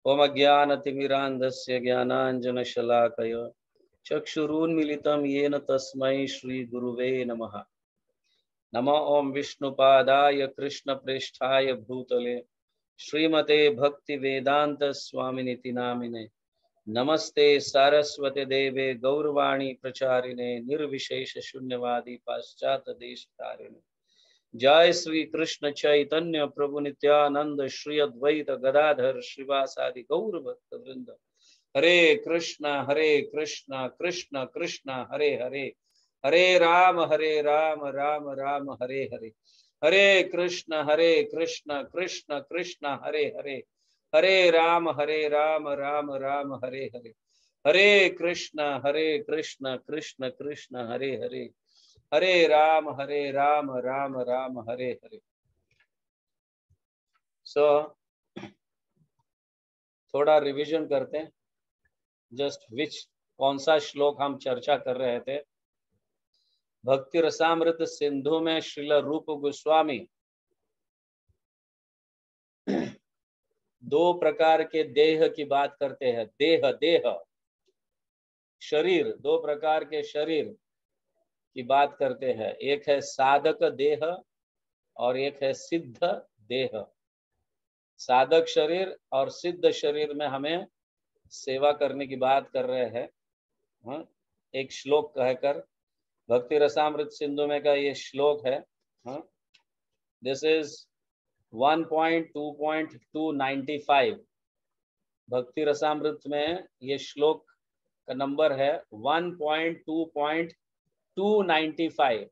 ओम अज्ञानतिमिरान्धस्य ज्ञानाञ्जनशलाकय चक्षुरुन्मीलितं येन तस्मै श्रीगुरुवे नमः। नमो ओम विष्णुपादाय कृष्णप्रेष्ठाय भूतले श्रीमते भक्तिवेदांत स्वामिनिति नामिने नमस्ते सारस्वते देवे गौरवाणी प्रचारिणे निर्विशेष शून्यवादी पाश्चात्य देशतारिणे। जय श्री कृष्ण चैतन्य प्रभु नित्यानंद श्री अद्वैत गदाधर श्रीवासादि गौर भक्त वृंद। हरे कृष्ण कृष्ण कृष्ण हरे हरे, हरे राम राम राम हरे हरे। हरे कृष्ण कृष्ण कृष्ण हरे हरे, हरे राम राम राम हरे हरे। हरे कृष्ण कृष्ण कृष्ण हरे हरे, हरे राम राम राम हरे हरे। सो थोड़ा रिवीजन करते हैं, जस्ट कौन सा श्लोक हम चर्चा कर रहे थे। भक्ति रसामृत सिंधु में श्रील रूप गोस्वामी दो प्रकार के देह की बात करते हैं। देह शरीर, दो प्रकार के शरीर की बात करते हैं। एक है साधक देह और एक है सिद्ध देह। साधक शरीर और सिद्ध शरीर में हमें सेवा करने की बात कर रहे हैं। एक श्लोक कहकर भक्ति रसामृत सिंधु में का ये श्लोक है। This is 1.2.295। भक्ति रसामृत में ये श्लोक का नंबर है 1.2.295।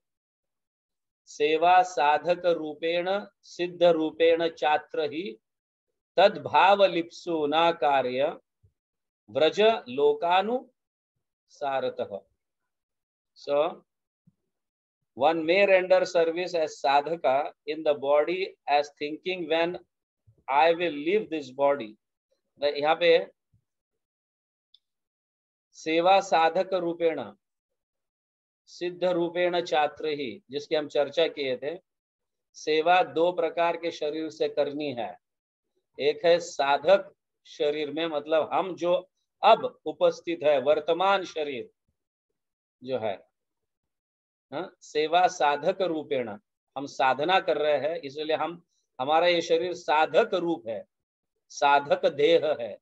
सेवा साधक रूपेण सिद्ध रूपेण चात्र ही तद्भाव लिप्सु न कार्य Vraj लोकानुसारतः। So one may render service as sadhaka in the body as thinking when I will leave this body। यहाँ पे सेवा साधक रूपेण सिद्ध रूपेण चात्र ही, जिसकी हम चर्चा किए थे। सेवा दो प्रकार के शरीर से करनी है। एक है साधक शरीर में, मतलब हम जो अब उपस्थित है, वर्तमान शरीर जो है, सेवा साधक रूपेण, हम साधना कर रहे हैं, इसलिए हमारा ये शरीर साधक रूप है, साधक देह है।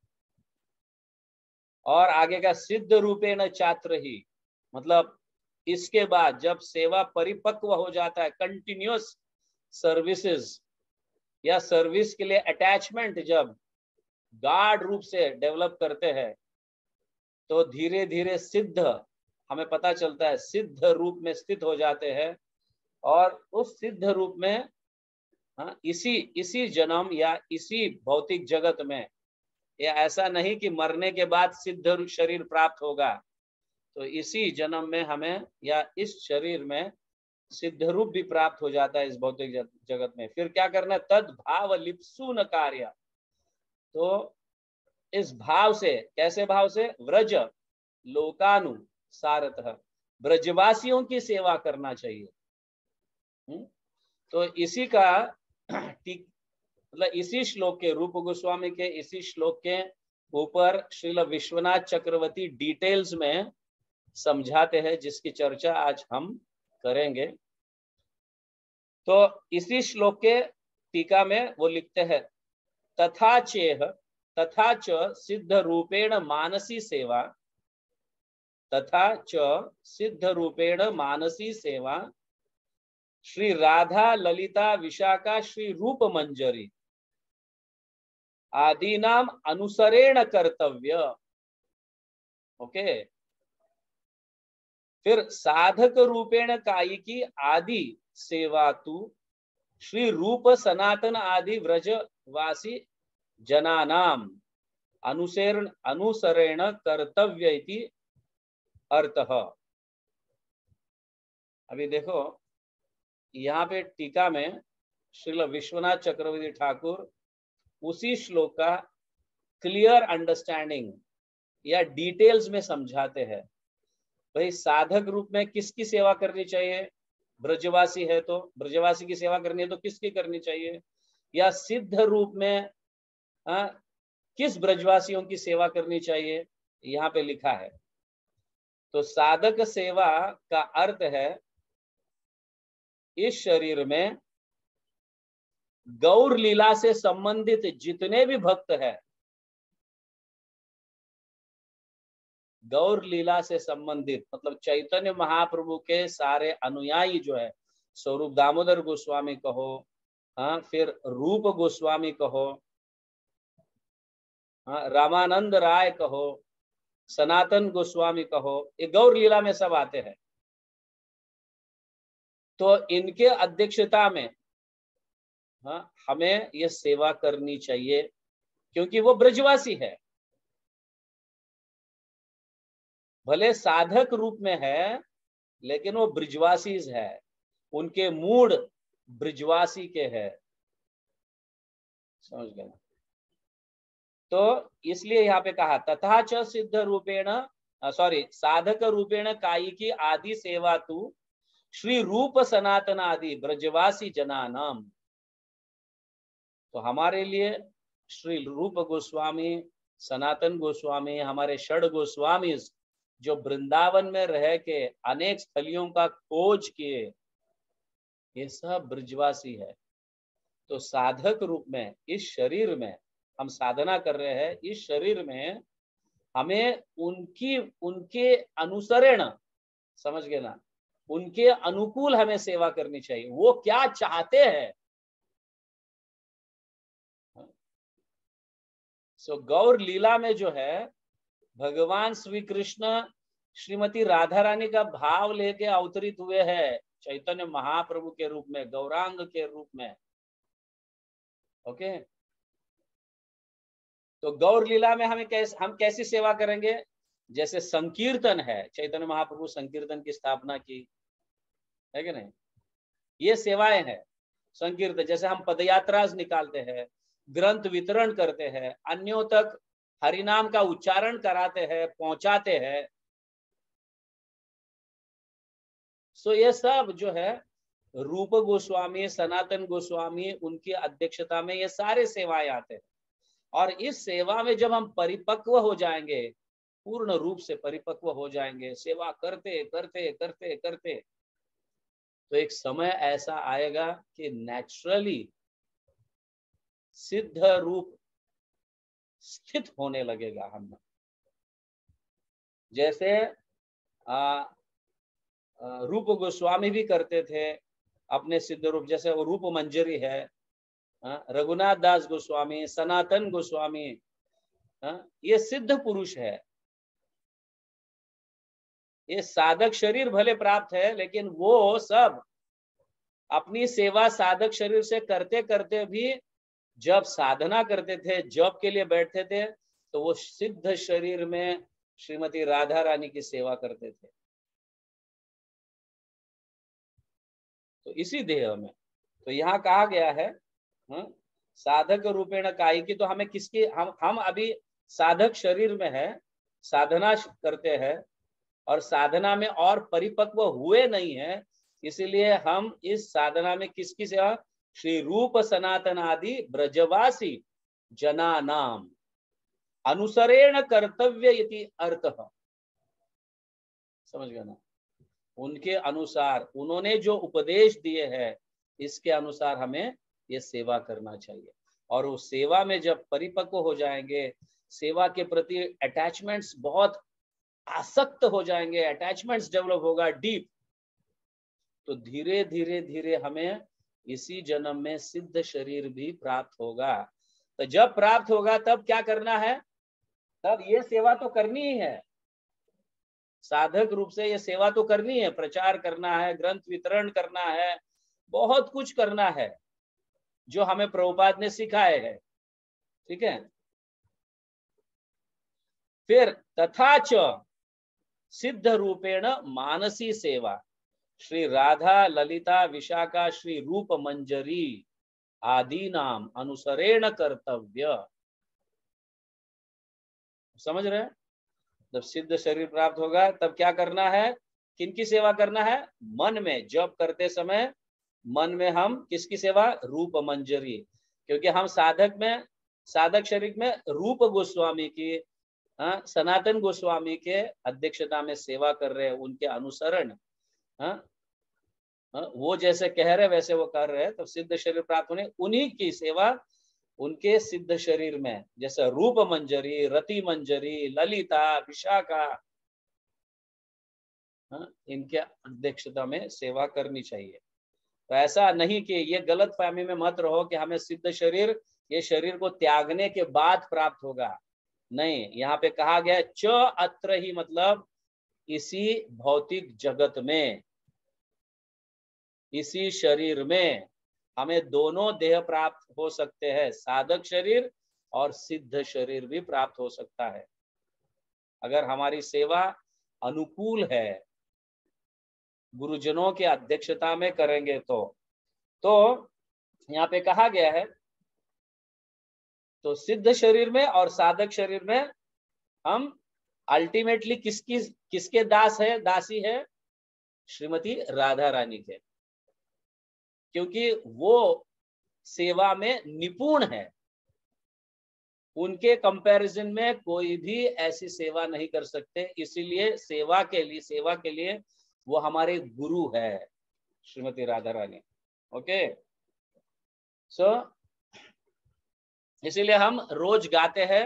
और आगे का सिद्ध रूपेण चात्र ही, मतलब इसके बाद जब सेवा परिपक्व हो जाता है, कंटिन्यूअस सर्विसेज या सर्विस के लिए अटैचमेंट जब गाढ़ रूप से डेवलप करते हैं, तो धीरे धीरे सिद्ध, हमें पता चलता है सिद्ध रूप में स्थित हो जाते हैं। और उस सिद्ध रूप में इसी जन्म या इसी भौतिक जगत में, या ऐसा नहीं कि मरने के बाद सिद्ध शरीर प्राप्त होगा, तो इसी जन्म में हमें या इस शरीर में सिद्ध रूप भी प्राप्त हो जाता है इस भौतिक जगत में। फिर क्या करना? तद भाव लिप्सु न कार्य। तो इस भाव से, कैसे भाव से? व्रज लोकानुसारतः, ब्रजवासियों की सेवा करना चाहिए। तो इसी का मतलब इसी श्लोक के, रूप गोस्वामी के इसी श्लोक के ऊपर श्रील विश्वनाथ चक्रवर्ती डिटेल्स में समझाते हैं, जिसकी चर्चा आज हम करेंगे। तो इसी श्लोक के टीका में वो लिखते हैं, तथा च सिद्ध रूपेण मानसी सेवा, तथा च सिद्ध रूपेण मानसी सेवा श्री राधा ललिता विशाखा श्री रूप मंजरी आदि नाम अनुसरेण कर्तव्य। ओके, फिर साधक रूपेण कायिकी आदि सेवा तु श्री रूप सनातन आदि व्रजवासी जनानाम अनुसरेण कर्तव्य इति अर्थः। अभी देखो यहाँ पे टीका में श्रील विश्वनाथ चक्रवर्ती ठाकुर उसी श्लोक का क्लियर अंडरस्टैंडिंग या डिटेल्स में समझाते हैं। भाई साधक रूप में किसकी सेवा करनी चाहिए? ब्रजवासी है तो ब्रजवासी की सेवा करनी है तो किसकी करनी चाहिए? या सिद्ध रूप में किस ब्रजवासियों की सेवा करनी चाहिए, यहाँ पे लिखा है। तो साधक सेवा का अर्थ है इस शरीर में गौर लीला से संबंधित जितने भी भक्त हैं, गौर लीला से संबंधित मतलब चैतन्य महाप्रभु के सारे अनुयायी जो है, स्वरूप दामोदर गोस्वामी कहो, हाँ, फिर रूप गोस्वामी कहो, हाँ, रामानंद राय कहो, सनातन गोस्वामी कहो, ये गौर लीला में सब आते हैं। तो इनके अध्यक्षता में, हाँ, हमें ये सेवा करनी चाहिए, क्योंकि वो ब्रजवासी है, भले साधक रूप में है लेकिन वो ब्रजवासी है, उनके मूड ब्रजवासी के है, समझ गए। तो इसलिए यहाँ पे कहा तथा च सिद्ध रूपेण साधक रूपेण कायिकी आदि सेवा तु श्री रूप सनातन आदि ब्रजवासी जनानाम। तो हमारे लिए श्री रूप गोस्वामी, सनातन गोस्वामी, हमारे षड गोस्वामी जो वृंदावन में रह के अनेक स्थलियों का खोज किए, ये सब ब्रजवासी है। तो साधक रूप में इस शरीर में हम साधना कर रहे हैं, इस शरीर में हमें उनके अनुसरण, समझ गए ना, उनके अनुकूल हमें सेवा करनी चाहिए। वो क्या चाहते हैं, सो गौर लीला में जो है भगवान श्री कृष्ण श्रीमती राधा रानी का भाव लेके अवतरित हुए हैं चैतन्य महाप्रभु के रूप में, गौरांग के रूप में। ओके, तो गौर लीला में हम कैसी सेवा करेंगे? जैसे संकीर्तन है, चैतन्य महाप्रभु संकीर्तन की स्थापना की है कि नहीं, ये सेवाएं हैं संकीर्तन। जैसे हम पदयात्रा निकालते हैं, ग्रंथ वितरण करते हैं, अन्यों तक हरिनाम का उच्चारण कराते हैं, पहुंचाते हैं। सो ये सब जो है रूप गोस्वामी, सनातन गोस्वामी, उनकी अध्यक्षता में ये सारे सेवाएं आते हैं। और इस सेवा में जब हम परिपक्व हो जाएंगे, पूर्ण रूप से परिपक्व हो जाएंगे, सेवा करते करते करते करते, तो एक समय ऐसा आएगा कि नेचुरली सिद्ध रूप स्थित होने लगेगा हम में। जैसे रूप गोस्वामी भी करते थे अपने सिद्ध रूप, जैसे वो रूप मंजरी है, रघुनाथ दास गोस्वामी, सनातन गोस्वामी, ये सिद्ध पुरुष है। ये साधक शरीर भले प्राप्त है, लेकिन वो सब अपनी सेवा साधक शरीर से करते करते भी जब साधना करते थे, जॉब के लिए बैठते थे, तो वो सिद्ध शरीर में श्रीमती राधा रानी की सेवा करते थे। तो इसी देह में, तो यहाँ कहा गया है साधक रूपेण कायिकी। तो हमें किसकी, हम अभी साधक शरीर में है, साधना करते हैं, और साधना में और परिपक्व हुए नहीं है, इसीलिए हम इस साधना में किसकी सेवा, श्री रूप सनातन आदि ब्रजवासी जना नाम अनुसरेण कर्तव्य इति अर्थ। समझ गए ना, उनके अनुसार, उन्होंने जो उपदेश दिए हैं, इसके अनुसार हमें ये सेवा करना चाहिए। और उस सेवा में जब परिपक्व हो जाएंगे, सेवा के प्रति अटैचमेंट्स बहुत आसक्त हो जाएंगे, अटैचमेंट्स डेवलप होगा डीप, तो धीरे धीरे धीरे हमें इसी जन्म में सिद्ध शरीर भी प्राप्त होगा। तो जब प्राप्त होगा तब क्या करना है, तब ये सेवा तो करनी ही है, साधक रूप से ये सेवा तो करनी है, प्रचार करना है, ग्रंथ वितरण करना है, बहुत कुछ करना है जो हमें प्रभुपाद ने सिखाए है। ठीक है, फिर तथा च सिद्ध रूपेण मानसी सेवा श्री राधा ललिता विशाखा श्री रूप मंजरी आदि नाम अनुसरेण कर्तव्य। समझ रहे हैं, जब सिद्ध शरीर प्राप्त होगा तब क्या करना है, किनकी सेवा करना है, मन में जप करते समय मन में हम किसकी सेवा, रूप मंजरी, क्योंकि हम साधक में साधक शरीर में रूप गोस्वामी की, सनातन गोस्वामी के अध्यक्षता में सेवा कर रहे हैं, उनके अनुसरण, वो जैसे कह रहे वैसे वो कर रहे हैं, तो सिद्ध शरीर प्राप्त होने, उन्हीं की सेवा उनके सिद्ध शरीर में, जैसे रूप मंजरी, रति मंजरी, ललिता, विशाखा, इनके अध्यक्षता में सेवा करनी चाहिए। तो ऐसा नहीं कि ये गलत फहमी में मत रहो कि हमें सिद्ध शरीर, ये शरीर को त्यागने के बाद प्राप्त होगा। नहीं, यहाँ पे कहा गया च अत्र ही, मतलब इसी भौतिक जगत में, इसी शरीर में हमें दोनों देह प्राप्त हो सकते हैं, साधक शरीर और सिद्ध शरीर भी प्राप्त हो सकता है, अगर हमारी सेवा अनुकूल है, गुरुजनों की अध्यक्षता में करेंगे तो यहाँ पे कहा गया है, तो सिद्ध शरीर में और साधक शरीर में हम अल्टीमेटली किसके दास है, दासी है, श्रीमती राधा रानी के, क्योंकि वो सेवा में निपुण है। उनके कंपैरिजन में कोई भी ऐसी सेवा नहीं कर सकते, इसीलिए सेवा के लिए वो हमारे गुरु है, श्रीमती राधा रानी। ओके, सो इसीलिए हम रोज गाते हैं,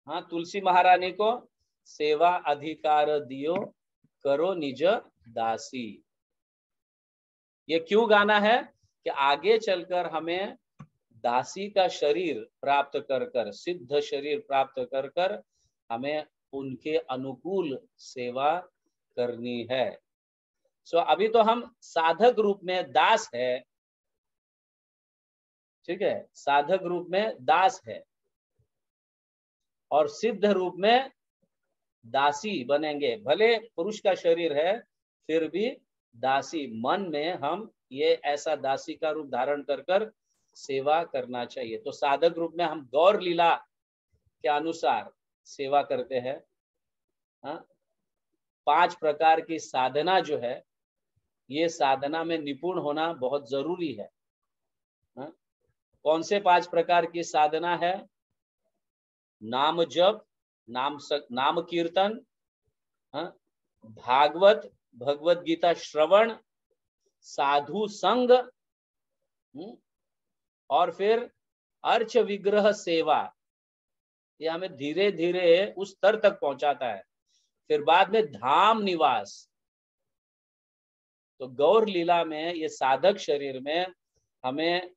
हाँ, तुलसी महारानी को, सेवा अधिकार दियो करो निज दासी। ये क्यों गाना है कि आगे चलकर हमें दासी का शरीर प्राप्त कर, सिद्ध शरीर प्राप्त कर हमें उनके अनुकूल सेवा करनी है। सो अभी तो हम साधक रूप में दास है, ठीक है, साधक रूप में दास है, और सिद्ध रूप में दासी बनेंगे। भले पुरुष का शरीर है, फिर भी दासी, मन में हम ये ऐसा दासी का रूप धारण कर सेवा करना चाहिए। तो साधक रूप में हम गौर लीला के अनुसार सेवा करते हैं। 5 प्रकार की साधना जो है, ये साधना में निपुण होना बहुत जरूरी है। कौन से 5 प्रकार की साधना है? नाम जप, नाम कीर्तन, भागवत, भगवत गीता श्रवण, साधु संग, और फिर अर्च विग्रह सेवा। ये हमें धीरे धीरे उस स्तर तक पहुंचाता है। फिर बाद में धाम निवास। तो गौर लीला में, ये साधक शरीर में हमें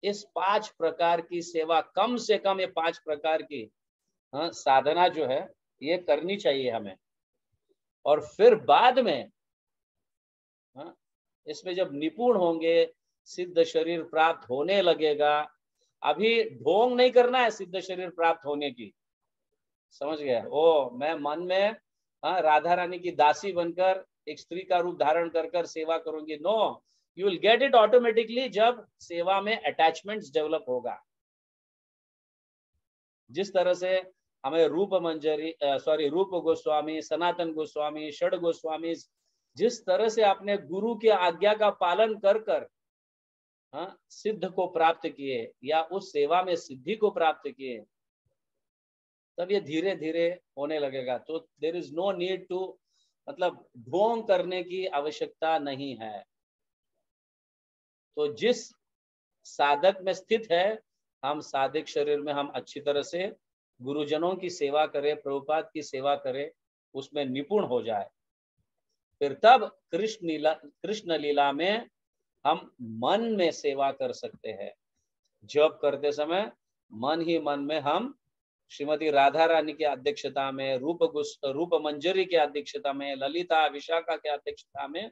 इस 5 प्रकार की सेवा, कम से कम ये 5 प्रकार की साधना जो है ये करनी चाहिए हमें। और फिर बाद में इसमें जब निपुण होंगे, सिद्ध शरीर प्राप्त होने लगेगा। अभी ढोंग नहीं करना है सिद्ध शरीर प्राप्त होने की, समझ गया? ओ मैं मन में राधा रानी की दासी बनकर एक स्त्री का रूप धारण कर सेवा करूंगी। No, you will get it automatically जब सेवा में अटैचमेंट्स डेवलप होगा। जिस तरह से हमें रूप गोस्वामी, सनातन गोस्वामी, षड गोस्वामी, जिस तरह से अपने गुरु की आज्ञा का पालन कर सिद्ध को प्राप्त किए, या उस सेवा में सिद्धि को प्राप्त किए, तब ये धीरे धीरे होने लगेगा। तो there is no need to, मतलब ढोंग करने की आवश्यकता नहीं है। तो जिस साधक में स्थित है, हम साधक शरीर में हम अच्छी तरह से गुरुजनों की सेवा करें, प्रभुपाद की सेवा करें, उसमें निपुण हो जाए। फिर तब कृष्ण लीला में हम मन में सेवा कर सकते हैं। जप करते समय मन ही मन में हम श्रीमती राधा रानी की अध्यक्षता में, रूप मंजरी की अध्यक्षता में, ललिता, विशाखा की अध्यक्षता में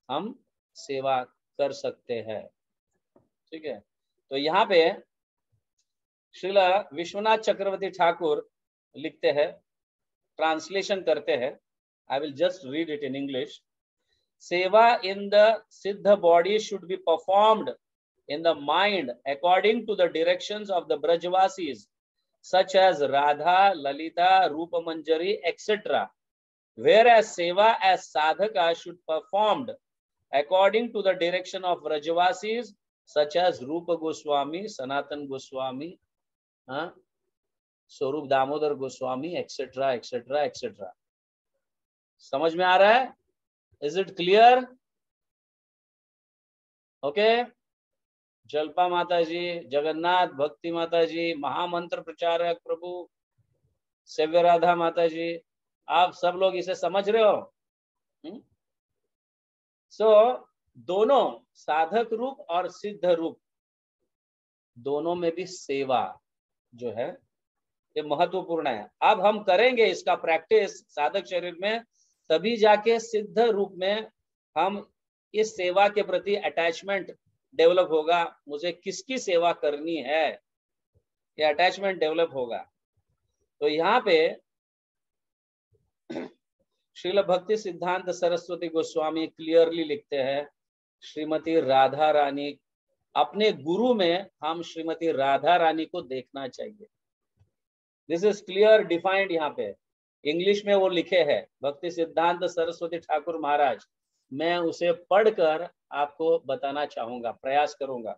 हम सेवा कर सकते हैं। ठीक है, तो यहाँ पे श्रील विश्वनाथ चक्रवर्ती ठाकुर लिखते हैं, ट्रांसलेशन करते हैं। I will just read it in English. Seva in the Siddha body should be performed in the mind according to the directions of the Brajvasis, such as Radha, Lalita, Rupa Manjari, etc. Whereas Seva as Sadhaka should be performed according to the direction of Brajvasis, such as Rupa Goswami, Sanatan Goswami, हाँ, स्वरूप Damodar Goswami, etcetera etcetera etcetera. समझ में आ रहा है? Is it clear? Okay. जल्पा माता जी, जगन्नाथ भक्ति माता जी, महामंत्र प्रचारक प्रभु सेव्य राधा माता जी, आप सब लोग इसे समझ रहे हो? दोनों साधक रूप और सिद्ध रूप, दोनों में भी सेवा जो है ये महत्वपूर्ण है। अब हम करेंगे इसका प्रैक्टिस साधक शरीर में, तभी जाके सिद्ध रूप में हम इस सेवा के प्रति अटैचमेंट डेवलप होगा। मुझे किसकी सेवा करनी है, ये अटैचमेंट डेवलप होगा। तो यहाँ पे श्रील भक्ति सिद्धांत सरस्वती गोस्वामी क्लियरली लिखते हैं, श्रीमती राधा रानी, अपने गुरु में हम श्रीमती राधा रानी को देखना चाहिए। This is clear defined. यहाँ पे इंग्लिश में वो लिखे हैं, भक्ति सिद्धांत सरस्वती ठाकुर महाराज। मैं उसे पढ़कर आपको बताना चाहूंगा, प्रयास करूंगा।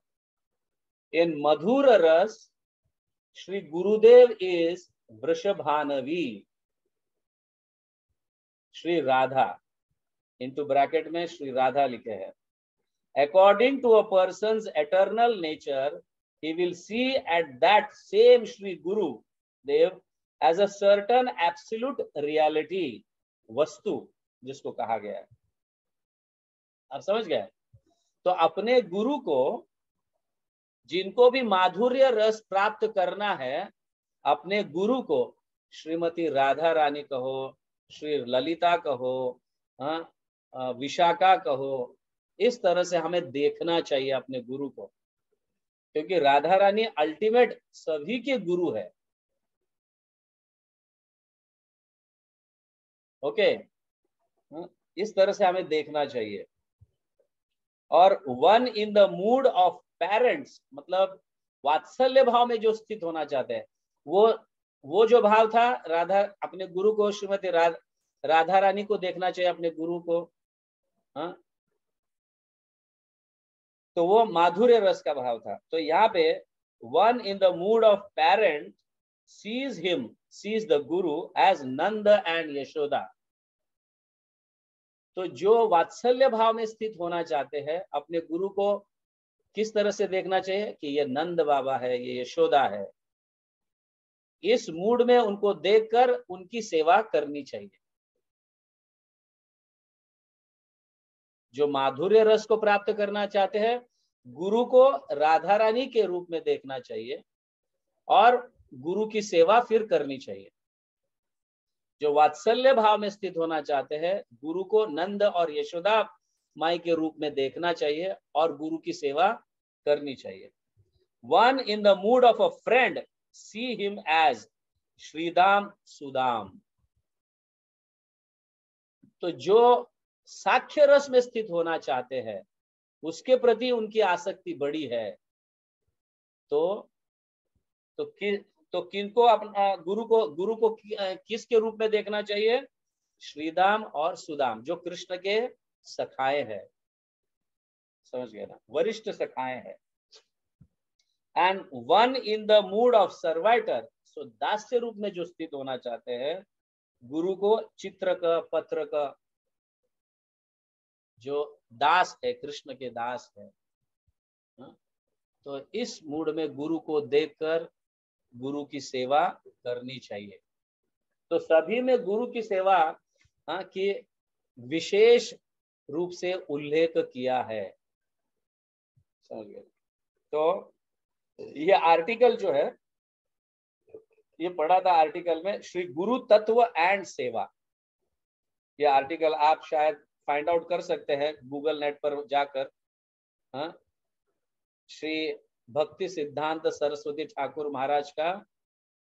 इन मधुर रस Shri Gurudev is Vrishabhanavi Shri Radha, into bracket में श्री राधा लिखे हैं। According to a person's eternal nature, he will see at that same Shri Guru Dev as a certain absolute reality, वस्तु जिसको कहा गया है। आप समझ गए? तो अपने गुरु को, जिनको भी माधुर्य रस प्राप्त करना है, अपने गुरु को श्रीमती राधा रानी कहो, श्री ललिता कहो, विशाखा कहो, इस तरह से हमें देखना चाहिए अपने गुरु को, क्योंकि राधा रानी अल्टीमेट सभी के गुरु है। ओके, इस तरह से हमें देखना चाहिए। और one in the mood of parents, मतलब वात्सल्य भाव में जो स्थित होना चाहते हैं, वो जो भाव था, राधा अपने गुरु को, श्रीमती राधा रानी को देखना चाहिए अपने गुरु को। हाँ, तो वो माधुर्य रस का भाव था। तो यहाँ पे one in the mood of parent sees the guru as Nand and Yashoda. तो जो वात्सल्य भाव में स्थित होना चाहते हैं, अपने गुरु को किस तरह से देखना चाहिए कि ये नंद बाबा है, ये यशोदा है। इस मूड में उनको देखकर उनकी सेवा करनी चाहिए। जो माधुर्य रस को प्राप्त करना चाहते हैं, गुरु को राधा रानी के रूप में देखना चाहिए और गुरु की सेवा फिर करनी चाहिए। जो वात्सल्य भाव में स्थित होना चाहते हैं, गुरु को नंद और यशोदा माई के रूप में देखना चाहिए और गुरु की सेवा करनी चाहिए। One in the mood of a friend see him as Shridam Sudam. तो जो साक्ष्य रस में स्थित होना चाहते हैं, उसके प्रति उनकी आसक्ति बड़ी है, तो किनको अपना गुरु को किसके रूप में देखना चाहिए? श्रीदाम और सुदाम, जो कृष्ण के सखाए हैं। समझ गए ना? वरिष्ठ सखाए हैं। And one in the mood of servitor, so दास्य रूप में जो स्थित होना चाहते हैं, गुरु को चित्र का, पत्र का, जो दास है, कृष्ण के दास है। तो इस मूड में गुरु को देखकर गुरु की सेवा करनी चाहिए। तो सभी में गुरु की सेवा की विशेष रूप से उल्लेख किया है। समझ गए? तो ये आर्टिकल जो है, ये पढ़ा था आर्टिकल में, श्री गुरु तत्व एंड सेवा। ये आर्टिकल आप शायद फाइंड आउट कर सकते हैं गूगल नेट पर जाकर। श्री भक्ति सिद्धांत सरस्वती ठाकुर महाराज का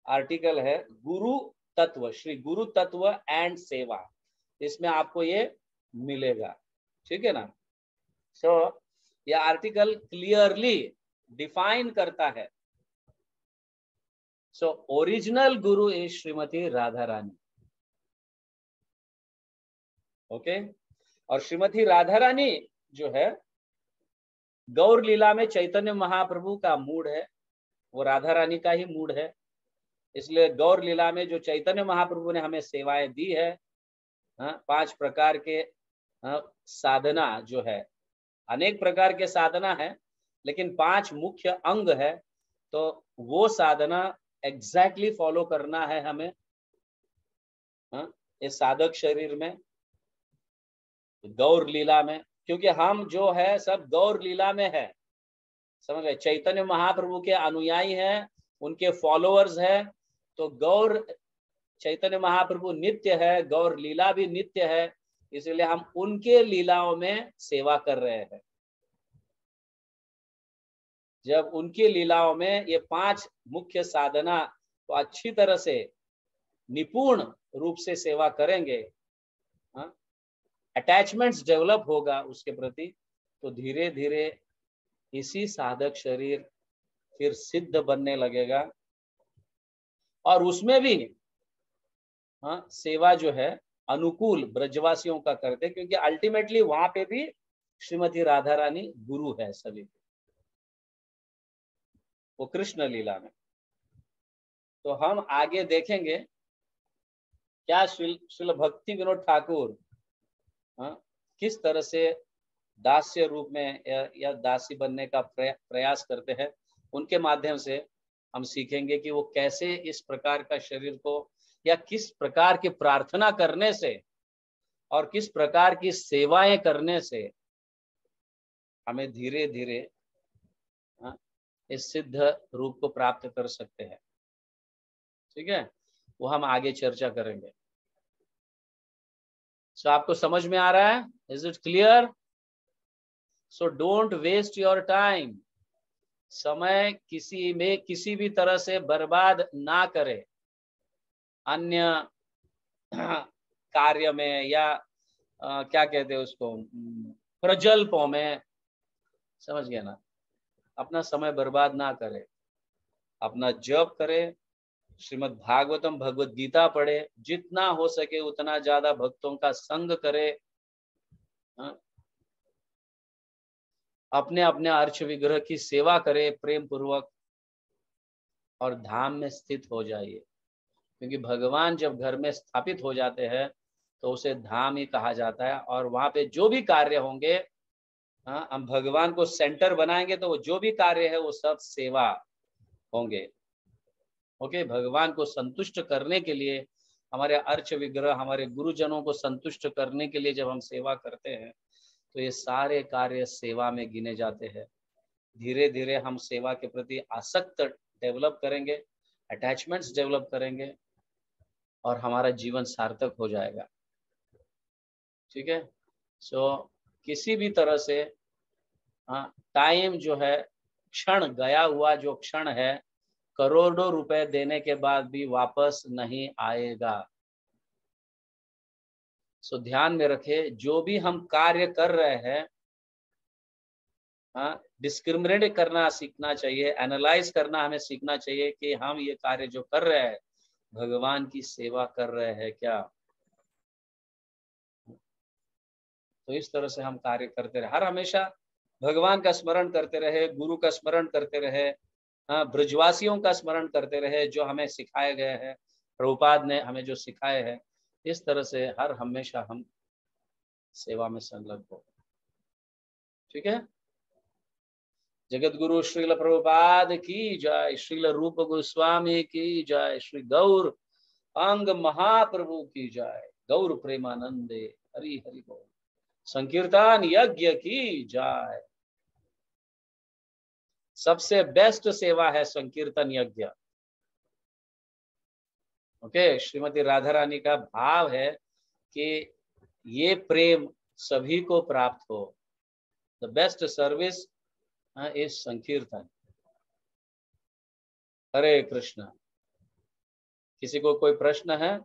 आर्टिकल है, गुरु तत्व, श्री गुरु तत्व एंड सेवा। इसमें आपको ये मिलेगा। ठीक है ना? सो ये आर्टिकल क्लियरली डिफाइन करता है। So original Guru is Shrimati Radha Rani. Okay. और श्रीमती राधा रानी जो है, गौर लीला में चैतन्य महाप्रभु का मूड है, वो राधा रानी का ही मूड है। इसलिए गौर लीला में जो चैतन्य महाप्रभु ने हमें सेवाएं दी है, 5 प्रकार के साधना जो है, अनेक प्रकार के साधना है, लेकिन 5 मुख्य अंग है, तो वो साधना एग्जैक्टली फॉलो करना है हमें इस साधक शरीर में, गौर लीला में, क्योंकि हम जो है सब गौर लीला में है, समझ गए। चैतन्य महाप्रभु के अनुयायी हैं, उनके फॉलोअर्स हैं, तो गौर चैतन्य महाप्रभु नित्य है, गौर लीला भी नित्य है, इसलिए हम उनके लीलाओं में सेवा कर रहे हैं। जब उनकी लीलाओं में ये 5 मुख्य साधना तो अच्छी तरह से निपुण रूप से सेवा करेंगे, अटैचमेंट्स डेवलप होगा उसके प्रति, तो धीरे धीरे इसी साधक शरीर फिर सिद्ध बनने लगेगा, और उसमें भी सेवा जो है अनुकूल ब्रजवासियों का करते, क्योंकि अल्टीमेटली वहां पे भी श्रीमती राधा रानी गुरु है सभी, वो कृष्ण लीला में। तो हम आगे देखेंगे क्या श्रील भक्ति विनोद ठाकुर किस तरह से दास्य रूप में या दासी बनने का प्रयास करते हैं, उनके माध्यम से हम सीखेंगे कि वो कैसे इस प्रकार का शरीर को, या किस प्रकार की प्रार्थना करने से और किस प्रकार की सेवाएं करने से हमें धीरे धीरे इस सिद्ध रूप को प्राप्त कर सकते हैं। ठीक है, वो हम आगे चर्चा करेंगे। सो आपको समझ में आ रहा है? Is it clear? So don't waste your time, समय किसी भी तरह से बर्बाद ना करे अन्य कार्य में, या क्या कहते हैं उसको, प्रजल्पों में, समझ गया ना। अपना समय बर्बाद ना करे, अपना जप करे, श्रीमद् भागवतम भगवत गीता पढ़े, जितना हो सके उतना ज्यादा भक्तों का संग करे, अपने अपने अर्च विग्रह की सेवा करे प्रेम पूर्वक, और धाम में स्थित हो जाइए, क्योंकि भगवान जब घर में स्थापित हो जाते हैं तो उसे धाम ही कहा जाता है। और वहां पे जो भी कार्य होंगे, हम भगवान को सेंटर बनाएंगे तो वो जो भी कार्य है वो सब सेवा होंगे। ओके, भगवान को संतुष्ट करने के लिए, हमारे अर्च विग्रह, हमारे गुरुजनों को संतुष्ट करने के लिए जब हम सेवा करते हैं तो ये सारे कार्य सेवा में गिने जाते हैं। धीरे धीरे हम सेवा के प्रति आसक्त डेवलप करेंगे, अटैचमेंट्स डेवलप करेंगे, और हमारा जीवन सार्थक हो जाएगा। ठीक है, सो किसी भी तरह से टाइम जो है, क्षण गया हुआ जो क्षण है, करोड़ों रुपए देने के बाद भी वापस नहीं आएगा। सो ध्यान में रखे, जो भी हम कार्य कर रहे हैं, डिस्क्रिमिनेट करना सीखना चाहिए, एनालाइज करना हमें सीखना चाहिए कि हम ये कार्य जो कर रहे हैं भगवान की सेवा कर रहे हैं क्या। तो इस तरह से हम कार्य करते रहे, हर हमेशा भगवान का स्मरण करते रहे, गुरु का स्मरण करते रहे, ब्रजवासियों का स्मरण करते रहे जो हमें सिखाए गए हैं, प्रभुपाद ने हमें जो सिखाए हैं, इस तरह से हर हमेशा हम सेवा में संलग्न हो। ठीक है, जगत गुरु श्रील प्रभुपाद की जय, श्रील रूप गोस्वामी की जय, श्री गौर अंग महाप्रभु की जय, गौर प्रेमानंदे हरि हरि बोल, संकीर्तन यज्ञ की जय। सबसे बेस्ट सेवा है संकीर्तन यज्ञ। ओके, श्रीमती राधा रानी का भाव है कि ये प्रेम सभी को प्राप्त हो। द बेस्ट सर्विस इज संकीर्तन। हरे कृष्ण। किसी को कोई प्रश्न है?